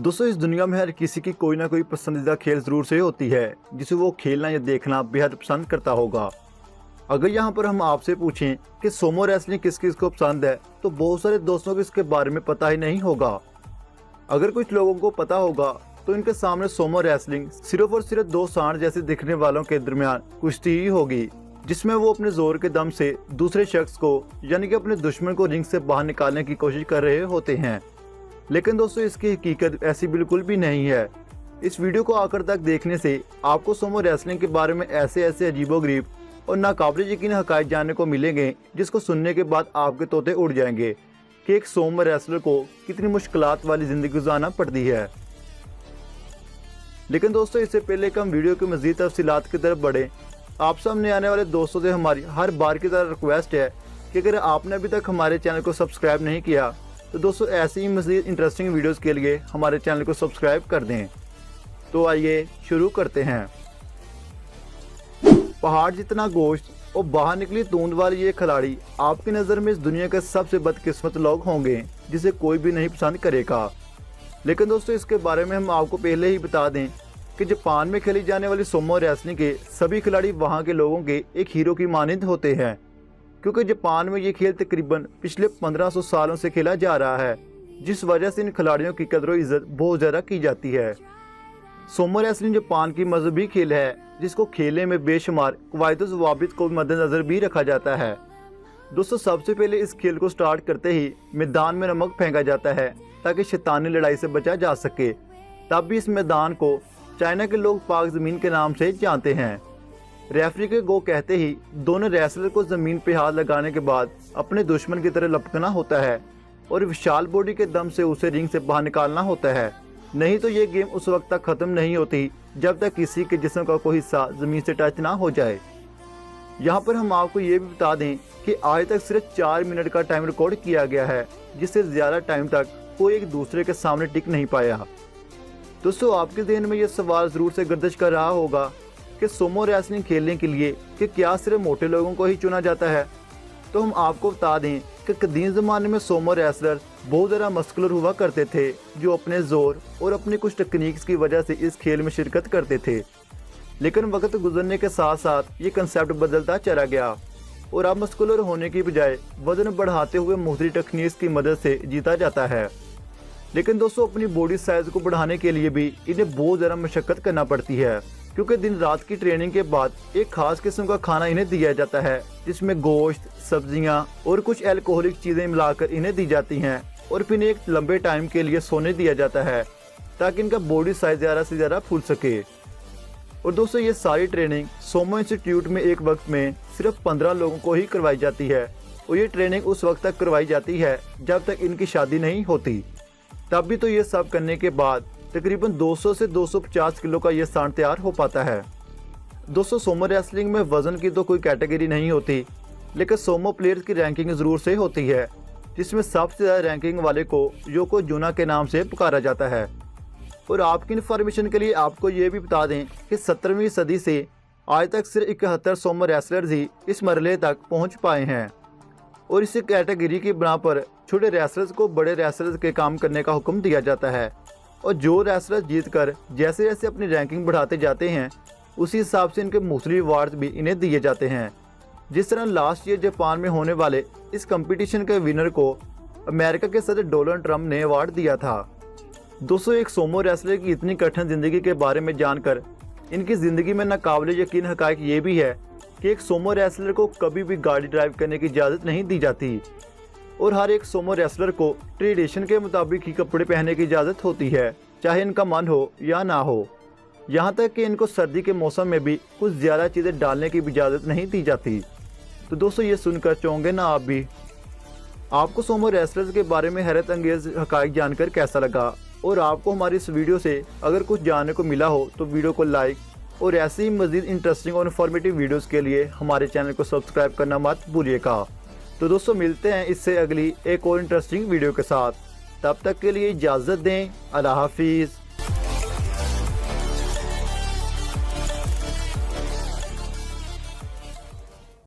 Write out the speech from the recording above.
दोस्तों, इस दुनिया में हर किसी की कोई ना कोई पसंदीदा खेल ज़रूर से होती है जिसे वो खेलना या देखना बेहद पसंद करता होगा। अगर यहाँ पर हम आपसे पूछें कि सोमो रेसलिंग किस किस को पसंद है तो बहुत सारे दोस्तों को इसके बारे में पता ही नहीं होगा। अगर कुछ लोगों को पता होगा तो इनके सामने सोमो रेसलिंग सिर्फ और सिर्फ दो सांड जैसे दिखने वालों के दरमियान कुश्ती ही होगी, जिसमें वो अपने जोर के दम से दूसरे शख्स को यानी कि अपने दुश्मन को रिंग से बाहर निकालने की कोशिश कर रहे होते हैं। लेकिन दोस्तों, इसकी हकीकत ऐसी बिल्कुल भी नहीं है। इस वीडियो को आखिर तक देखने से आपको सोमो रेसलिंग के बारे में ऐसे अजीबोगरीब और नाकाबिल यकीन हक़ाइक़ जानने को मिलेंगे जिसको सुनने के बाद आपके तोते उड़ जाएंगे कि एक सोमो रेसलर को कितनी मुश्किलात वाली ज़िंदगी गुजारना पड़ती है। लेकिन दोस्तों, इससे पहले कि हम वीडियो की मज़ीद तफसीलात की तरफ बढ़ें, आप सामने आने वाले दोस्तों से हमारी हर बार की तरह रिक्वेस्ट है कि अगर आपने अभी तक हमारे चैनल को सब्सक्राइब नहीं किया तो दोस्तों ऐसी ही मज़ीद इंटरेस्टिंग वीडियोस के लिए हमारे चैनल को सब्सक्राइब कर दें। तो आइए शुरू करते हैं। पहाड़ जितना गोश्त और बाहर निकली तूंद वाली ये खिलाड़ी आपकी नज़र में इस दुनिया के सबसे बदकिस्मत लोग होंगे जिसे कोई भी नहीं पसंद करेगा। लेकिन दोस्तों, इसके बारे में हम आपको पहले ही बता दें कि जापान में खेली जाने वाली सोमो रेसलिंग के सभी खिलाड़ी वहाँ के लोगों के एक हीरो की मानंद होते हैं, क्योंकि जापान में ये खेल तकरीबन पिछले 1500 सालों से खेला जा रहा है, जिस वजह से इन खिलाड़ियों की कदर इज़्ज़त बहुत ज़्यादा की जाती है। सोमो रेसलिंग जापान की मजहबी खेल है जिसको खेलने में बेशुमार कवायद ज़वाबित को मद्देनज़र भी रखा जाता है। दोस्तों, सबसे पहले इस खेल को स्टार्ट करते ही मैदान में नमक फेंका जाता है ताकि शैतानी लड़ाई से बचा जा सके। तब भी इस मैदान को चाइना के लोग पाक ज़मीन के नाम से जानते हैं। रेफरी के गो कहते ही दोनों रेसलर को ज़मीन पे हाथ लगाने के बाद अपने दुश्मन की तरह लपकना होता है और विशाल बॉडी के दम से उसे रिंग से बाहर निकालना होता है, नहीं तो ये गेम उस वक्त तक ख़त्म नहीं होती जब तक किसी के जिस्म का कोई हिस्सा ज़मीन से टच ना हो जाए। यहाँ पर हम आपको ये भी बता दें कि आज तक सिर्फ 4 मिनट का टाइम रिकॉर्ड किया गया है, जिससे ज़्यादा टाइम तक कोई एक दूसरे के सामने टिक नहीं पाया। दोस्तों, आपके ज़हन में ये सवाल ज़रूर से गर्दिश कर रहा होगा कि सोमो रेसलिंग खेलने के लिए कि क्या सिर्फ मोटे लोगों को ही चुना जाता है। तो हम आपको बता दें कि कदीम ज़माने में सोमो रेसलर बहुत ज़्यादा मस्कुलर हुआ करते थे, जो अपने ज़ोर और अपनी कुछ टेक्निक्स की वजह से इस खेल में शिरकत करते थे। लेकिन वक्त गुजरने के साथ साथ ये कंसेप्ट बदलता चला गया और अब मस्कुलर होने की बजाय वजन बढ़ाते हुए मुख्तलिफ टेक्निक्स की मदद से जीता जाता है। लेकिन दोस्तों, अपनी बॉडी साइज को बढ़ाने के लिए भी इन्हें बहुत ज़्यादा मशक्क़त करना पड़ती है, क्योंकि दिन रात की ट्रेनिंग के बाद एक खास किस्म का खाना इन्हें दिया जाता है जिसमें गोश्त, सब्जियां और कुछ अल्कोहलिक चीज़ें मिलाकर इन्हें दी जाती हैं और फिर एक लंबे टाइम के लिए सोने दिया जाता है ताकि इनका बॉडी साइज ज़्यादा से ज़्यादा फूल सके। और दोस्तों, ये सारी ट्रेनिंग सोमो इंस्टीट्यूट में एक वक्त में सिर्फ 15 लोगों को ही करवाई जाती है और ये ट्रेनिंग उस वक्त तक करवाई जाती है जब तक इनकी शादी नहीं होती। तब भी तो ये सब करने के बाद तकरीबन 200 से 250 किलो का ये सांड तैयार हो पाता है। दोस्तों, सोमो रेसलिंग में वज़न की तो कोई कैटेगरी नहीं होती, लेकिन सोमो प्लेयर्स की रैंकिंग ज़रूर से होती है, जिसमें सबसे ज़्यादा रैंकिंग वाले को योकोजुना के नाम से पुकारा जाता है। और आपकी इन्फॉर्मेशन के लिए आपको ये भी बता दें कि 17वीं सदी से आज तक सिर्फ 71 सोमो रेसलर्स ही इस मरहले तक पहुँच पाए हैं और इस कैटेगरी की बना पर छोटे रेसलर्स को बड़े रेसलर्स के काम करने का हुक्म दिया जाता है और जो रेसलर्स जीतकर जैसे जैसे अपनी रैंकिंग बढ़ाते जाते हैं उसी हिसाब से इनके मुख्तलिफ अवार्ड्स भी इन्हें दिए जाते हैं। जिस तरह लास्ट ईयर जापान में होने वाले इस कंपटीशन के विनर को अमेरिका के सदर डोनाल्ड ट्रंप ने अवार्ड दिया था। दोस्तों, एक सोमो रेसलर की इतनी कठिन ज़िंदगी के बारे में जानकर इनकी ज़िंदगी में नाकाबिल यकीन हक़ाइक़ ये भी है कि एक सोमो रेसलर को कभी भी गाड़ी ड्राइव करने की इजाज़त नहीं दी जाती और हर एक सोमो रेसलर को ट्रेडिशन के मुताबिक ही कपड़े पहनने की इजाज़त होती है, चाहे इनका मन हो या ना हो। यहाँ तक कि इनको सर्दी के मौसम में भी कुछ ज़्यादा चीज़ें डालने की भी इजाज़त नहीं दी जाती। तो दोस्तों, ये सुनकर चाहोगे ना आप भी। आपको सोमो रेसलर्स के बारे में हैरत अंगेज़ हक़ाइक़ जानकर कैसा लगा और आपको हमारी इस वीडियो से अगर कुछ जानने को मिला हो तो वीडियो को लाइक और ऐसी ही मज़ीद इंटरेस्टिंग और इन्फॉर्मेटिव वीडियोज़ के लिए हमारे चैनल को सब्सक्राइब करना मत भूलिएगा। तो दोस्तों, मिलते हैं इससे अगली एक और इंटरेस्टिंग वीडियो के साथ। तब तक के लिए इजाज़त दें। अल्लाह हाफिज़।